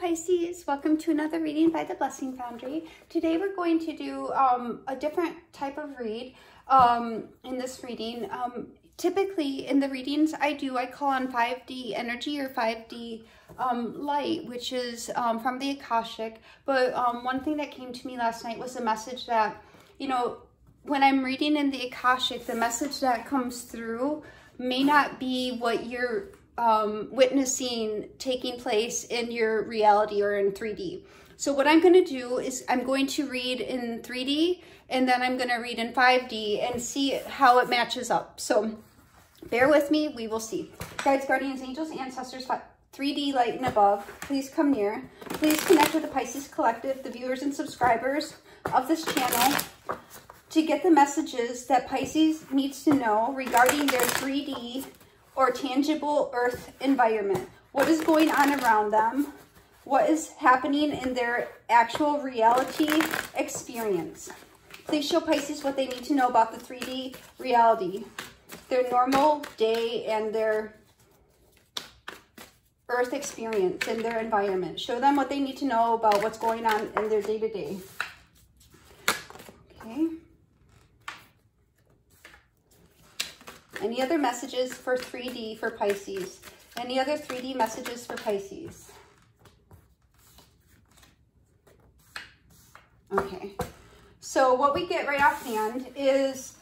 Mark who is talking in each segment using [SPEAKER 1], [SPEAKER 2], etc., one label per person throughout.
[SPEAKER 1] Pisces, welcome to another reading by the Blessing Foundry. Today we're going to do a different type of read in this reading. Typically in the readings I call on 5D energy or 5D light, which is from the Akashic. But one thing that came to me last night was a message that, you know, when I'm reading in the Akashic, the message that comes through may not be what you're witnessing taking place in your reality or in 3D. So what I'm going to do is I'm going to read in 3D and then I'm going to read in 5D and see how it matches up. So bear with me, we will see. Guides, guardians, angels, ancestors, 3D light and above, please come near. Please connect with the Pisces Collective, the viewers and subscribers of this channel, to get the messages that Pisces needs to know regarding their 3D or tangible earth environment. What is going on around them? What is happening in their actual reality experience? Please show Pisces what they need to know about the 3D reality, their normal day and their earth experience and their environment. Show them what they need to know about what's going on in their day-to-day. Okay. Any other messages for 3D for Pisces? Any other 3D messages for Pisces? Okay. So what we get right offhand is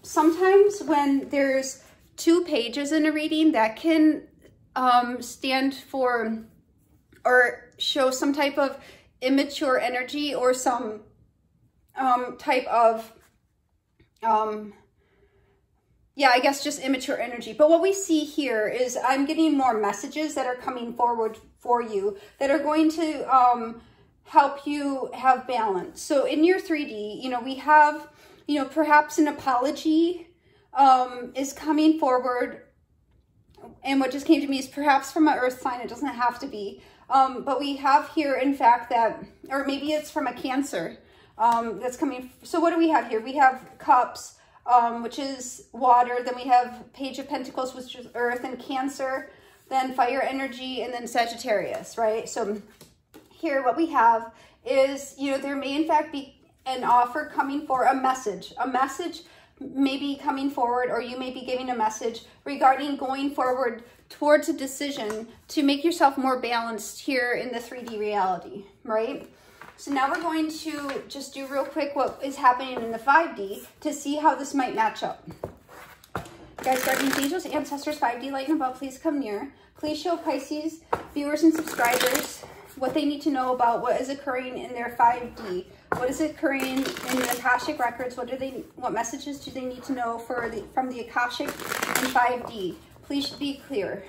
[SPEAKER 1] sometimes when there's 2 pages in a reading, that can stand for or show some type of immature energy or some type of yeah, I guess just immature energy. But what we see here is I'm getting more messages that are coming forward for you that are going to help you have balance. So in your 3D, you know, we have, you know, perhaps an apology is coming forward. And what just came to me is perhaps from an earth sign. It doesn't have to be. But we have here, in fact, that, or maybe it's from a Cancer that's coming. So what do we have here? We have Cups, which is water. Then we have Page of Pentacles, which is earth, and Cancer, then fire energy, and then Sagittarius, right? So here what we have is, you know, there may in fact be an offer coming for a message. A message may be coming forward, or you may be giving a message regarding going forward towards a decision to make yourself more balanced here in the 3D reality, right? So now we're going to just do real quick what is happening in the 5D to see how this might match up. Guys, guardians, angels, ancestors, 5D light and above, please come near. Please show Pisces viewers and subscribers what they need to know about what is occurring in their 5D. What is occurring in the Akashic records? What messages do they need to know from the Akashic and 5D? Please be clear.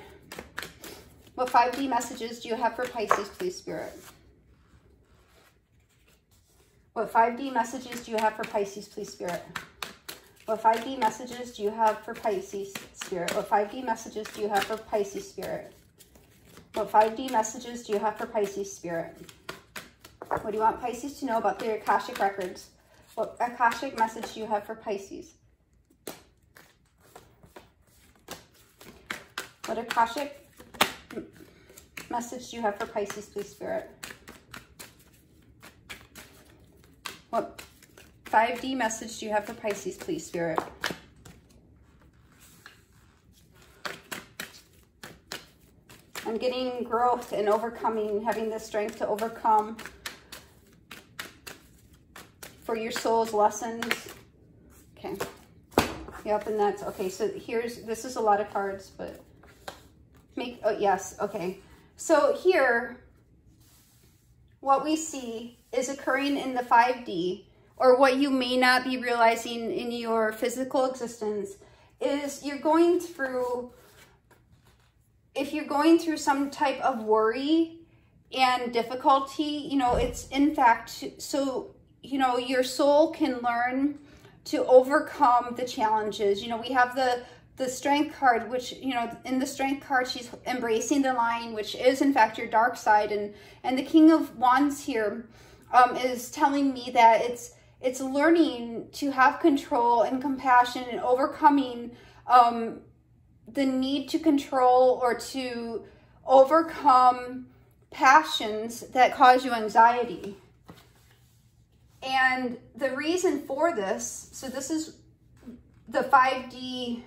[SPEAKER 1] What 5D messages do you have for Pisces, please, Spirit? What 5D messages do you have for Pisces, please, Spirit? What 5D messages do you have for Pisces, Spirit? What 5D messages do you have for Pisces, Spirit? What 5D messages do you have for Pisces, Spirit? What do you want Pisces to know about their Akashic records? What Akashic message do you have for Pisces? What Akashic message do you have for Pisces, please, Spirit? What 5D message do you have for Pisces, please, Spirit? I'm getting growth and overcoming, having the strength to overcome for your soul's lessons. Okay. Yep, and that's, okay, so this is a lot of cards, but oh, yes, okay. So here, what we see is occurring in the 5D, or what you may not be realizing in your physical existence, is you're going through, if you're going through some type of worry and difficulty, you know, it's in fact, so, you know, your soul can learn to overcome the challenges. You know, we have the Strength card, which, you know, in the Strength card, she's embracing the line, which is in fact your dark side. And the King of Wands here is telling me that it's learning to have control and compassion and overcoming the need to control or to overcome passions that cause you anxiety. And the reason for this, so this is the 5D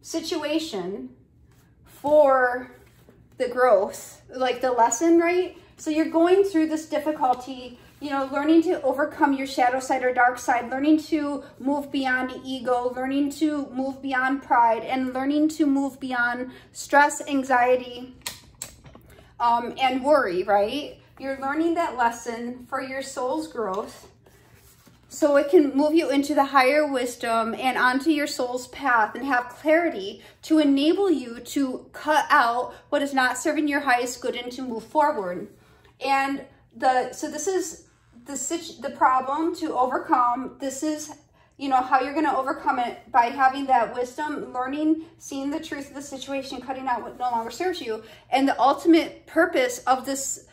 [SPEAKER 1] situation for the growth, like the lesson, right? So you're going through this difficulty, you know, learning to overcome your shadow side or dark side, learning to move beyond ego, learning to move beyond pride, and learning to move beyond stress, anxiety, and worry, right? You're learning that lesson for your soul's growth, so it can move you into the higher wisdom and onto your soul's path and have clarity to enable you to cut out what is not serving your highest good and to move forward. And so this is the problem to overcome. This is, you know, how you're going to overcome it, by having that wisdom, learning, seeing the truth of the situation, cutting out what no longer serves you. And the ultimate purpose of this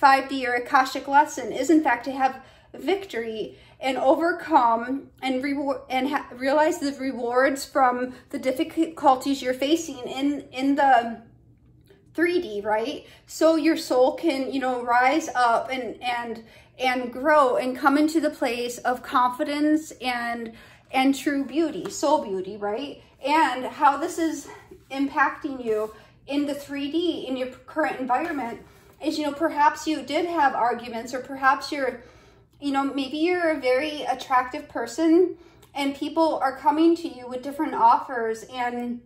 [SPEAKER 1] 5D or Akashic lesson is, in fact, to have victory and overcome and realize the rewards from the difficulties you're facing in the 3D, right? So your soul can, you know, rise up and grow and come into the place of confidence and true beauty, soul beauty, right? And how this is impacting you in the 3D, in your current environment, is, you know, perhaps you did have arguments, or perhaps you're, you know, maybe you're a very attractive person and people are coming to you with different offers, and,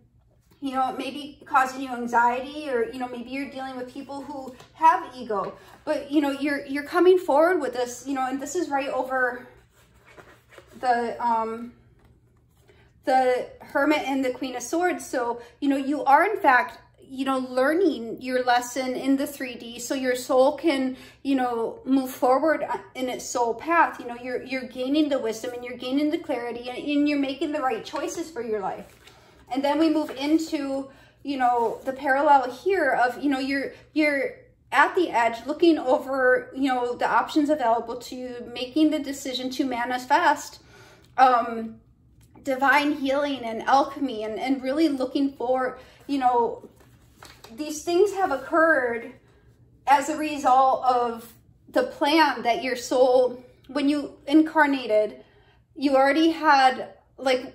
[SPEAKER 1] you know, it may be causing you anxiety, or, you know, maybe you're dealing with people who have ego, but, you know, you're coming forward with this, you know, and this is right over the Hermit and the Queen of Swords. So, you know, you are, in fact, you know, learning your lesson in the 3D, so your soul can, you know, move forward in its soul path. You know, you're gaining the wisdom and you're gaining the clarity, and you're making the right choices for your life. And then we move into, you know, the parallel here of, you know, you're at the edge, looking over, you know, the options available to you, making the decision to manifest divine healing and alchemy, and really looking for, you know, these things have occurred as a result of the plan that your soul, when you incarnated, you already had, like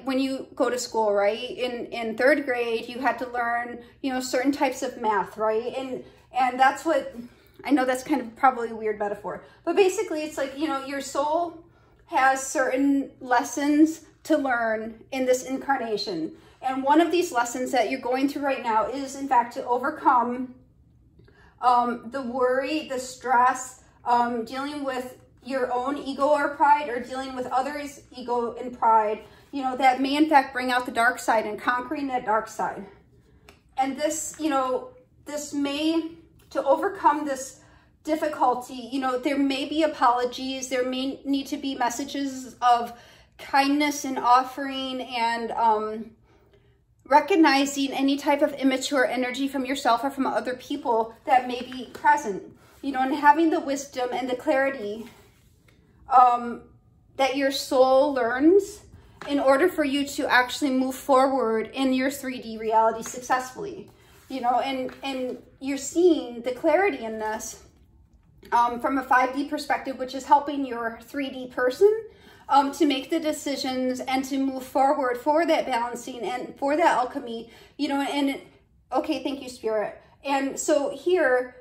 [SPEAKER 1] when you go to school, right? In 3rd grade, you had to learn, you know, certain types of math, right? And that's what, I know that's kind of probably a weird metaphor, but basically it's like, you know, your soul has certain lessons to learn in this incarnation. And one of these lessons that you're going through right now is, in fact, to overcome the worry, the stress, dealing with your own ego or pride, or dealing with others' ego and pride, you know, that may, in fact, bring out the dark side, and conquering that dark side. And this, you know, this may, to overcome this difficulty, you know, there may be apologies, there may need to be messages of kindness and offering, and recognizing any type of immature energy from yourself or from other people that may be present, you know, and having the wisdom and the clarity that your soul learns in order for you to actually move forward in your 3D reality successfully, you know, and you're seeing the clarity in this from a 5D perspective, which is helping your 3D person to make the decisions and to move forward for that balancing and for that alchemy, you know, and okay, thank you, Spirit. And so here,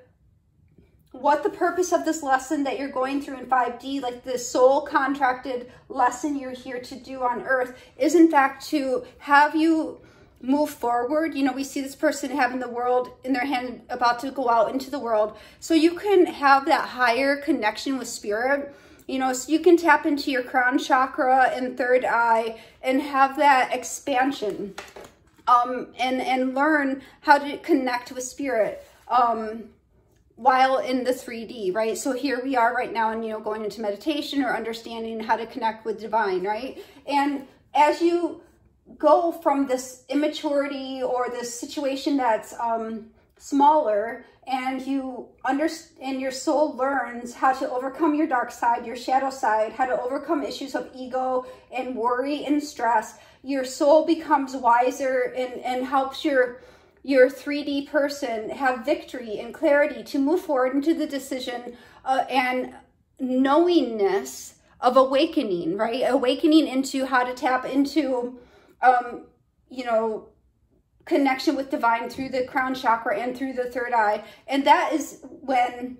[SPEAKER 1] what the purpose of this lesson that you're going through in 5D, like the soul contracted lesson you're here to do on earth, is in fact to have you move forward. You know, we see this person having the world in their hand, about to go out into the world, so you can have that higher connection with Spirit. You know, so you can tap into your crown chakra and 3rd eye and have that expansion, and learn how to connect with Spirit while in the 3D, right? So here we are right now, and, you know, going into meditation or understanding how to connect with divine, right? And as you go from this immaturity or this situation that's smaller, and you understand, your soul learns how to overcome your dark side, your shadow side, how to overcome issues of ego and worry and stress, your soul becomes wiser and helps your your 3D person have victory and clarity to move forward into the decision and knowingness of awakening, right? Awakening into how to tap into, you know, connection with divine through the crown chakra and through the third eye. And that is when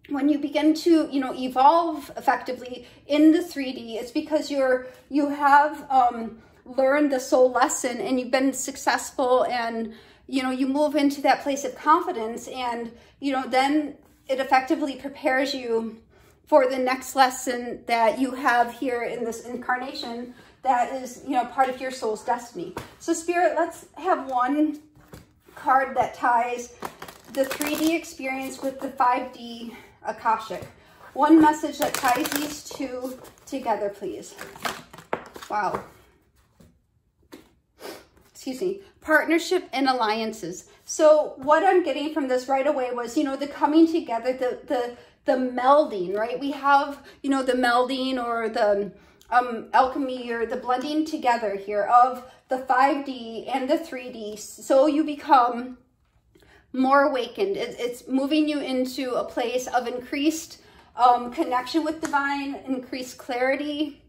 [SPEAKER 1] you begin to, you know, evolve effectively in the 3D. It's because you have learned the soul lesson and you've been successful, and, you know, you move into that place of confidence, and, you know, then it effectively prepares you for the next lesson that you have here in this incarnation that is, you know, part of your soul's destiny. So Spirit, let's have one card that ties the 3D experience with the 5D Akashic. One message that ties these two together, please. Wow. Excuse me. Partnership and alliances. So what I'm getting from this right away was, you know, the coming together, the melding, right? We have, you know, the melding or the alchemy or the blending together here of the 5D and the 3D. So you become more awakened. It's moving you into a place of increased connection with divine, increased clarity.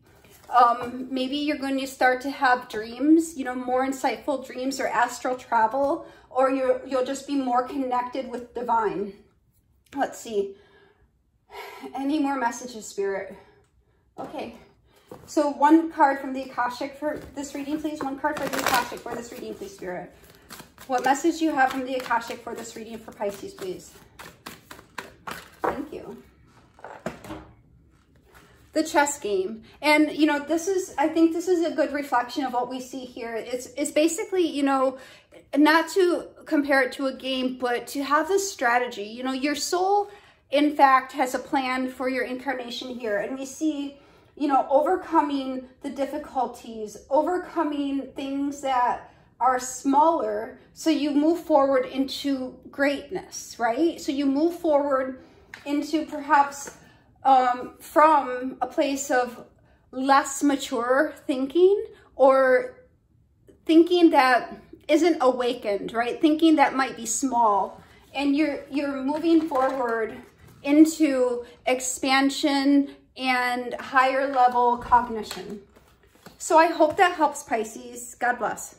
[SPEAKER 1] Maybe you're going to start to have dreams, you know, more insightful dreams or astral travel, or you'll just be more connected with divine. Let's see. Any more messages, Spirit? Okay. So one card from the Akashic for this reading, please. One card for the Akashic for this reading, please, Spirit. What message do you have from the Akashic for this reading for Pisces, please? Thank you. The chess game. And, you know, I think this is a good reflection of what we see here. It's basically, you know, not to compare it to a game, but to have this strategy. You know, your soul, in fact, has a plan for your incarnation here. And we see, you know, overcoming the difficulties, overcoming things that are smaller, so you move forward into greatness, right? So you move forward into perhaps from a place of less mature thinking, or thinking that isn't awakened, right? Thinking that might be small, and you're moving forward into expansion and higher level cognition. So I hope that helps, Pisces. God bless.